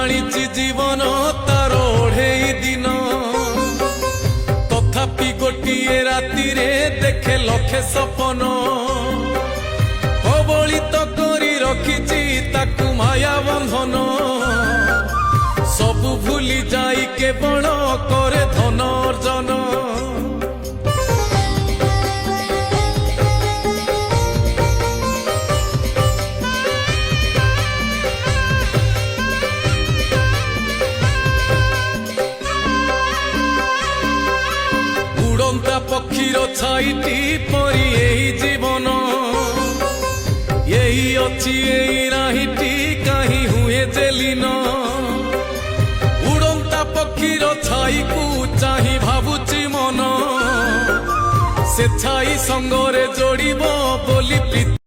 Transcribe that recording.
ଜାଣିଛି ଜୀବନ ତାର ଓଢ଼େଇ ଦିନ ତଥାପି ଗୋଟିଏ ରାତିରେ ଦେଖେ ଲକ୍ଷେ ସପନ କବଳିତ କରି ରଖିଛି ତାକୁ ମାୟା ବନ୍ଧନ ସବୁ ଭୁଲି ଯାଇ କେବଳ କରେ ଧନ ଅର୍ଜନ উড়ন্তা পক্ষীর ছাইটি পরি এই জীবন এই অছি এই নাহিটি কাহি হুয়ে জেলিন উড়ন্তা পক্ষীর ছাইকু চাহি ভাবুছি মন সে ছাই সঙ্গরে যোড়িব বলি প্রীতি